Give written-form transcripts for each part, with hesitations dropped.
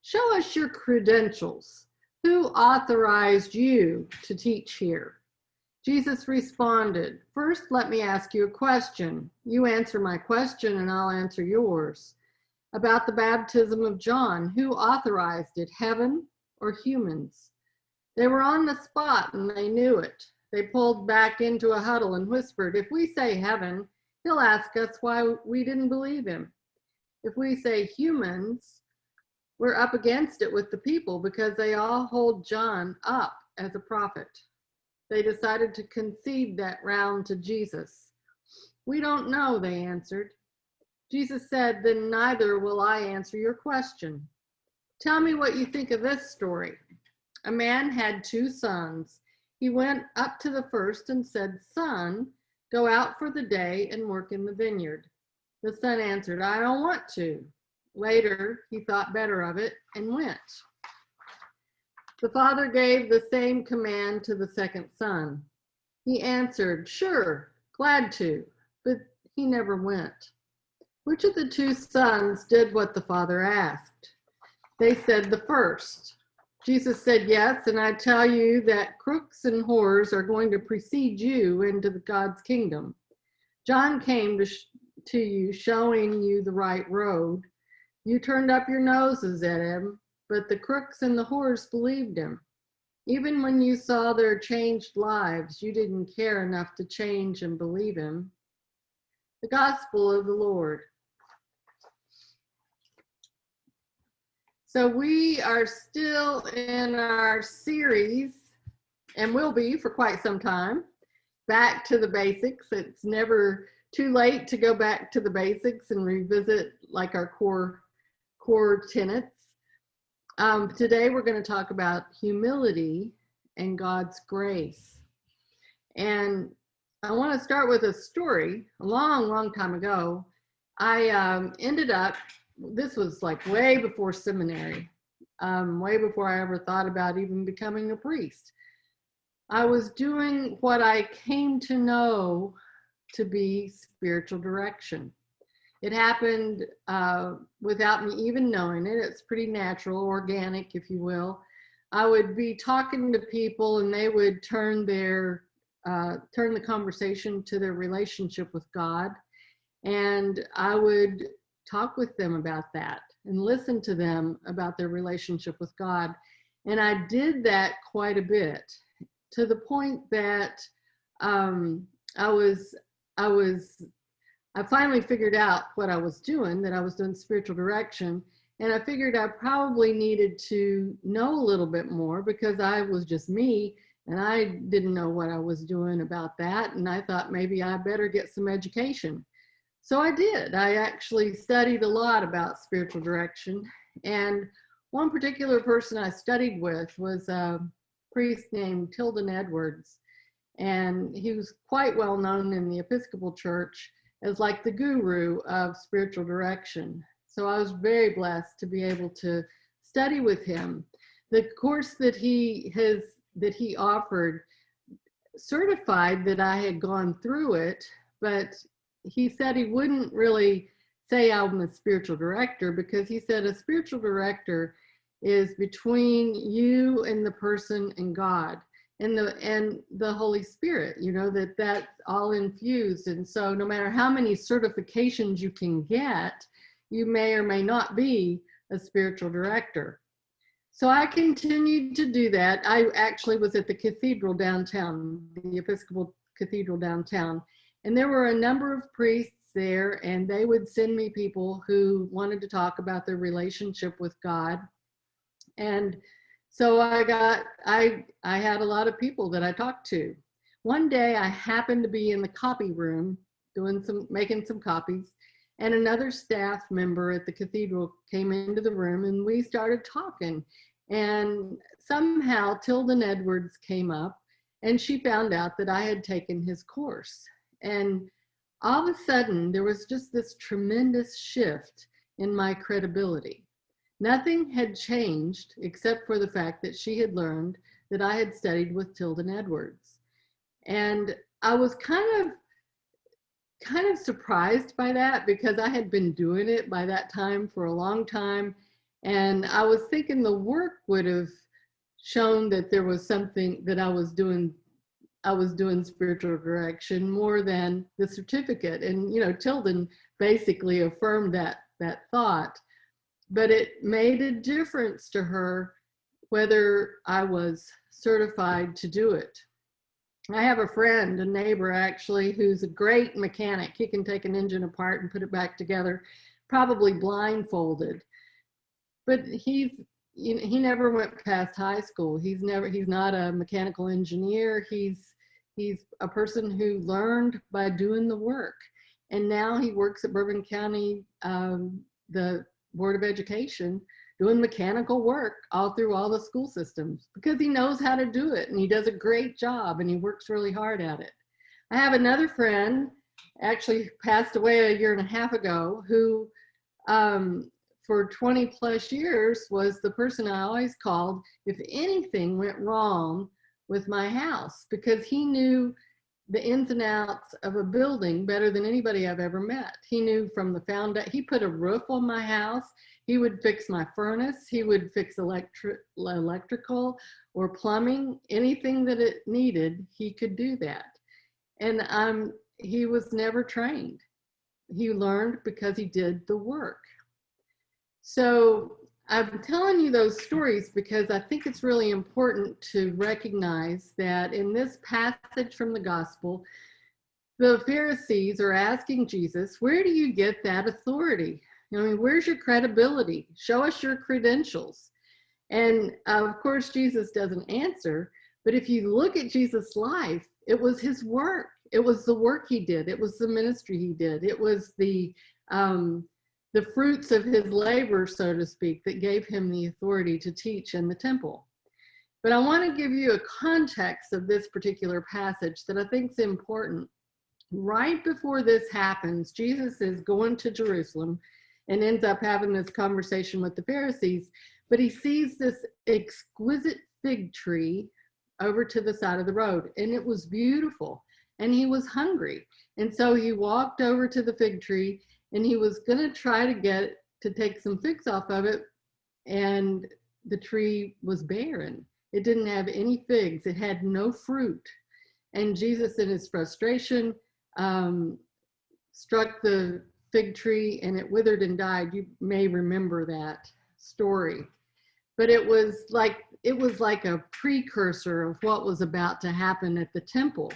Show us your credentials. Who authorized you to teach here? Jesus responded, first, let me ask you a question. You answer my question and I'll answer yours. About the baptism of John, who authorized it, heaven or humans? They were on the spot and they knew it. They pulled back into a huddle and whispered, if we say heaven, he'll ask us why we didn't believe him. If we say humans, we're up against it with the people because they all hold John up as a prophet. They decided to concede that round to Jesus. We don't know, they answered. Jesus said, then neither will I answer your question. Tell me what you think of this story. A man had 2 sons. He went up to the first and said, son, go out for the day and work in the vineyard. The son answered, I don't want to. Later, he thought better of it and went. The father gave the same command to the second son. He answered, sure, glad to, but he never went. Which of the 2 sons did what the father asked? They said the first. Jesus said, yes, and I tell you that crooks and whores are going to precede you into God's kingdom. John came to you showing you the right road. You turned up your noses at him, but the crooks and the whores believed him. Even when you saw their changed lives, you didn't care enough to change and believe him. The gospel of the Lord. So we are still in our series, and will be for quite some time, back to the basics. It's never too late to go back to the basics and revisit like our core tenets. Today we're going to talk about humility and God's grace. And I want to start with a story. A long time ago, I ended up, this was like way before seminary, way before I ever thought about even becoming a priest. I was doing what I came to know to be spiritual direction. It happened without me even knowing it. It's pretty natural, organic, if you will. I would be talking to people and they would turn the conversation to their relationship with God. And I would talk with them about that and listen to them about their relationship with God. And I did that quite a bit, to the point that I finally figured out what I was doing, that I was doing spiritual direction. And I figured I probably needed to know a little bit more because I was just me and I didn't know what I was doing about that. And I thought maybe I better get some education. So I did. I actually studied a lot about spiritual direction. And one particular person I studied with was a priest named Tilden Edwards. And he was quite well known in the Episcopal Church as like the guru of spiritual direction. So I was very blessed to be able to study with him. The course that he offered certified that I had gone through it, but he said he wouldn't really say I'm a spiritual director, because he said a spiritual director is between you and the person and God and the Holy Spirit, you know, that's all infused. And so no matter how many certifications you can get, you may or may not be a spiritual director. So I continued to do that. I actually was at the cathedral downtown, the Episcopal Cathedral downtown, and there were a number of priests there, and they would send me people who wanted to talk about their relationship with God. And so I had a lot of people that I talked to. One day I happened to be in the copy room making some copies, and another staff member at the cathedral came into the room and we started talking. And somehow Tilden Edwards came up and she found out that I had taken his course. And all of a sudden there was just this tremendous shift in my credibility. Nothing had changed except for the fact that she had learned that I had studied with Tilden Edwards. And I was kind of surprised by that, because I had been doing it by that time for a long time. And I was thinking the work would have shown that there was something that I was doing spiritual direction more than the certificate. And, Tilden basically affirmed that thought, but it made a difference to her whether I was certified to do it. I have a friend, a neighbor actually, who's a great mechanic. He can take an engine apart and put it back together, probably blindfolded. But he never went past high school. He's not a mechanical engineer. He's a person who learned by doing the work. And now he works at Bourbon County, the Board of Education, doing mechanical work all through all the school systems because he knows how to do it, and he does a great job, and he works really hard at it. I have another friend, actually passed away a year and a half ago, who for 20 plus years was the person I always called if anything went wrong with my house, because he knew the ins and outs of a building better than anybody I've ever met. He knew from the foundation. He put a roof on my house. He would fix my furnace. He would fix electrical or plumbing, anything that it needed, he could do that. And he was never trained. He learned because he did the work. So I'm telling you those stories because I think it's really important to recognize that in this passage from the gospel, the Pharisees are asking Jesus, where do you get that authority? I mean, where's your credibility? Show us your credentials. And of course, Jesus doesn't answer, but if you look at Jesus' life, it was his work. It was the work he did. It was the ministry he did. It was the fruits of his labor, so to speak, that gave him the authority to teach in the temple. But I want to give you a context of this particular passage that I think is important. Right before this happens, Jesus is going to Jerusalem and ends up having this conversation with the Pharisees, but he sees this exquisite fig tree over to the side of the road, and it was beautiful, and he was hungry. And so he walked over to the fig tree, and he was going to try to take some figs off of it, and the tree was barren. It didn't have any figs. It had no fruit. And Jesus, in his frustration, struck the fig tree, and it withered and died. You may remember that story. But it was like a precursor of what was about to happen at the temple,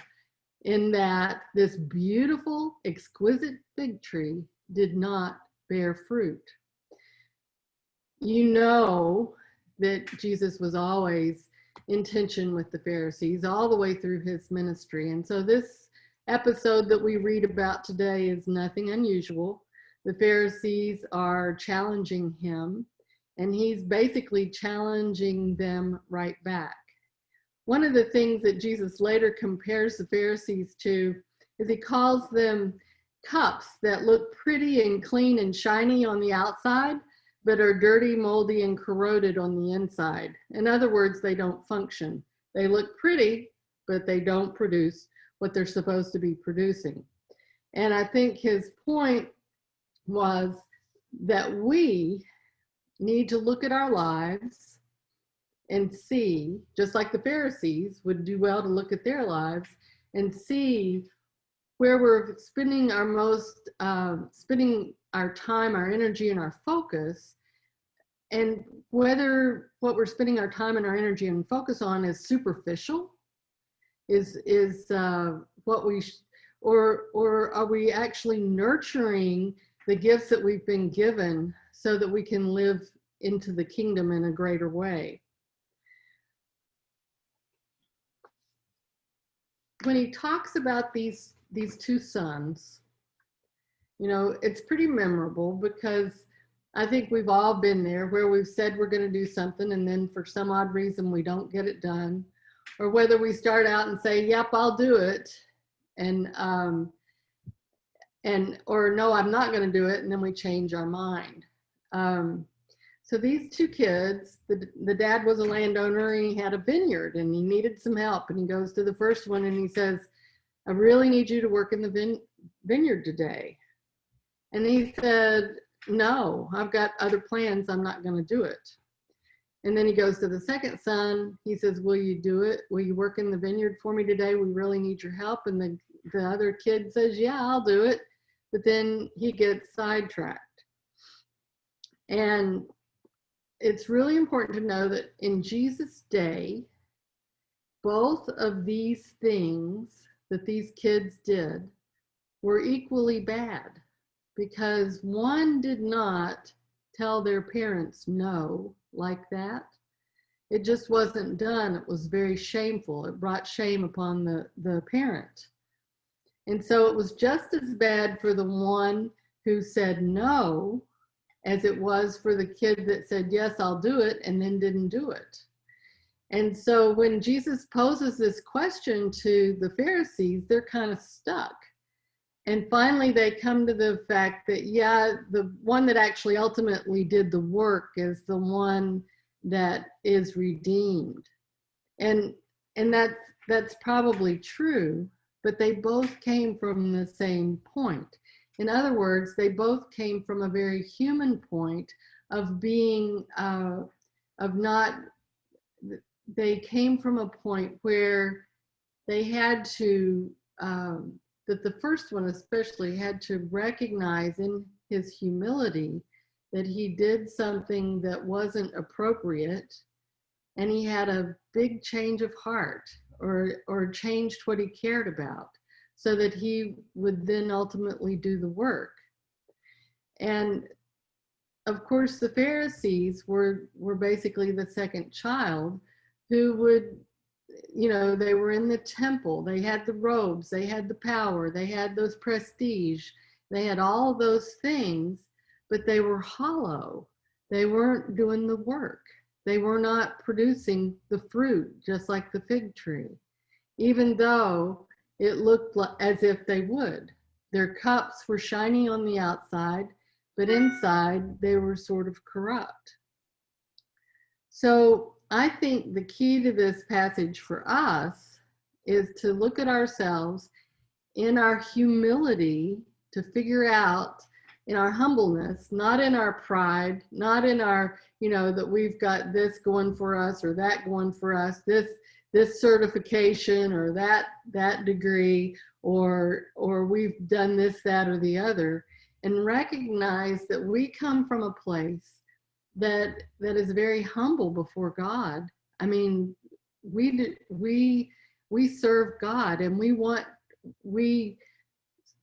in that this beautiful, exquisite fig tree did not bear fruit. You know that Jesus was always in tension with the Pharisees all the way through his ministry. And so this episode that we read about today is nothing unusual. The Pharisees are challenging him, and he's basically challenging them right back. One of the things that Jesus later compares the Pharisees to is he calls them cups that look pretty and clean and shiny on the outside, but are dirty, moldy, and corroded on the inside. In other words, they don't function. They look pretty, but they don't produce what they're supposed to be producing. And I think his point was that we need to look at our lives and see, just like the Pharisees would do well to look at their lives and see where we're spending our time, our energy, and our focus, and whether what we're spending our time and our energy and focus on is superficial, or are we actually nurturing the gifts that we've been given so that we can live into the kingdom in a greater way? When he talks about these two sons, it's pretty memorable, because I think we've all been there where we've said we're going to do something, and then for some odd reason we don't get it done, or whether we start out and say, yep, I'll do it, or no, I'm not going to do it, and then we change our mind. So these two kids, the dad was a landowner, and he had a vineyard, and he needed some help, and he goes to the first one and he says, I really need you to work in the vineyard today. And he said, no, I've got other plans. I'm not going to do it. And then he goes to the second son. He says, will you do it? Will you work in the vineyard for me today? We really need your help. And the other kid says, yeah, I'll do it. But then he gets sidetracked. And it's really important to know that in Jesus' day, both of these things that these kids did were equally bad, because one did not tell their parents no like that. It just wasn't done. It was very shameful. It brought shame upon the parent. And so it was just as bad for the one who said no as it was for the kid that said, yes, I'll do it, and then didn't do it. And so when Jesus poses this question to the Pharisees, they're kind of stuck. And finally, they come to the fact that, yeah, the one that actually ultimately did the work is the one that is redeemed. And that's probably true, but they both came from the same point. In other words, they both came from a very human point of being, they came from a point where they had to, that the first one especially had to recognize in his humility that he did something that wasn't appropriate, and he had a big change of heart, or changed what he cared about, so that he would then ultimately do the work. And of course, the Pharisees were basically the second child, who would, they were in the temple, they had the robes, they had the power, they had those prestige, they had all those things, but they were hollow. They weren't doing the work. They were not producing the fruit, just like the fig tree, even though it looked as if they would. Their cups were shiny on the outside, but inside they were sort of corrupt. So I think the key to this passage for us is to look at ourselves in our humility, to figure out, in our humbleness, not in our pride, not in our, that we've got this going for us or that going for us, this certification or that degree, or we've done this, that, or the other, and recognize that we come from a place that is very humble before God. I mean, we serve God, and we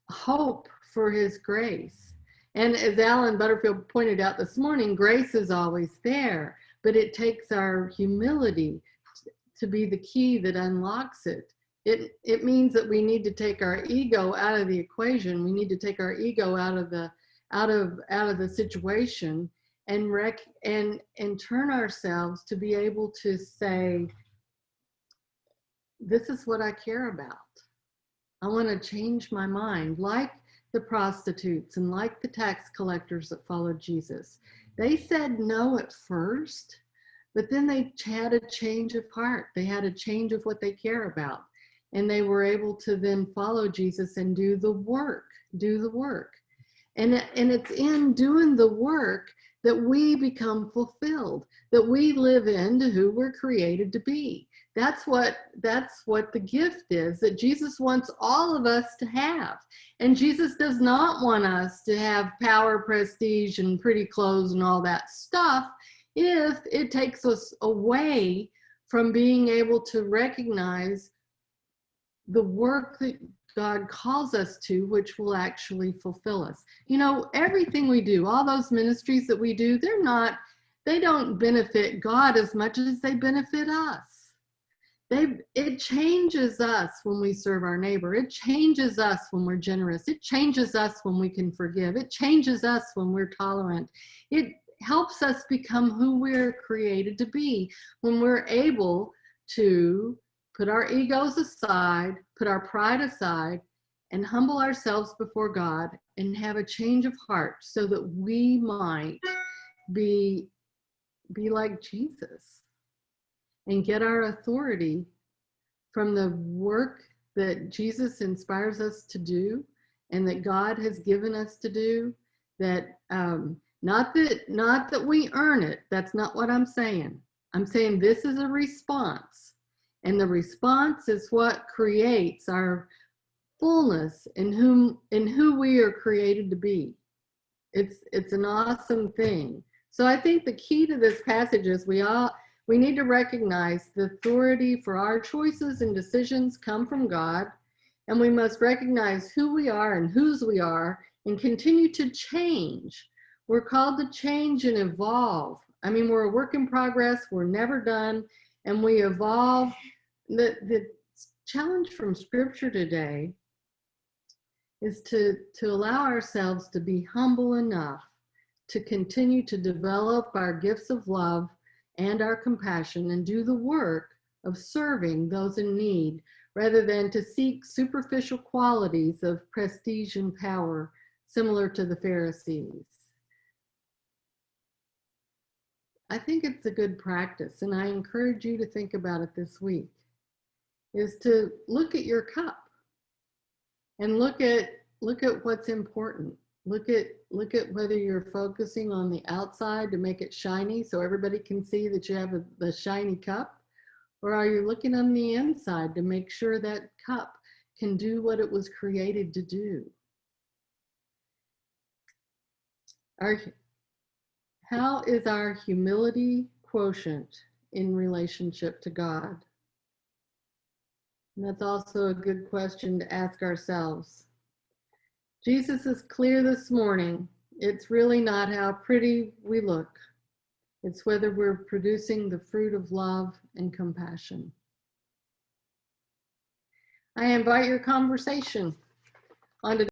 hope for his grace. And as Alan Butterfield pointed out this morning, grace is always there, but it takes our humility to be the key that unlocks it. It means that we need to take our ego out of the equation. We need to take our ego out of the situation, and turn ourselves to be able to say, this is what I care about. I want to change my mind, like the prostitutes and like the tax collectors that followed Jesus. They said no at first, but then they had a change of heart. They had a change of what they care about. And they were able to then follow Jesus and do the work. And it's in doing the work that we become fulfilled, that we live into who we're created to be. That's what the gift is, that Jesus wants all of us to have. And Jesus does not want us to have power, prestige, and pretty clothes and all that stuff if it takes us away from being able to recognize the work that God calls us to, which will actually fulfill us. Everything we do, all those ministries that we do, they don't benefit God as much as they benefit us. It changes us when we serve our neighbor. It changes us when we're generous. It changes us when we can forgive. It changes us when we're tolerant. It helps us become who we're created to be, when we're able to put our egos aside, put our pride aside, and humble ourselves before God and have a change of heart so that we might be like Jesus and get our authority from the work that Jesus inspires us to do and that God has given us to do, that not that we earn it. That's not what I'm saying. I'm saying this is a response, and the response is what creates our fullness in who we are created to be. It's an awesome thing. So I think the key to this passage is we need to recognize the authority for our choices and decisions come from God, and we must recognize who we are and whose we are and continue to change. We're called to change and evolve. I mean, we're a work in progress, we're never done, and we evolve. The challenge from Scripture today is to allow ourselves to be humble enough to continue to develop our gifts of love and our compassion and do the work of serving those in need rather than to seek superficial qualities of prestige and power similar to the Pharisees. I think it's a good practice, and I encourage you to think about it this week, is to look at your cup and look at what's important. Look at whether you're focusing on the outside to make it shiny so everybody can see that you have the shiny cup, or are you looking on the inside to make sure that cup can do what it was created to do? How is our humility quotient in relationship to God? And that's also a good question to ask ourselves. Jesus is clear this morning. It's really not how pretty we look. It's whether we're producing the fruit of love and compassion. I invite your conversation on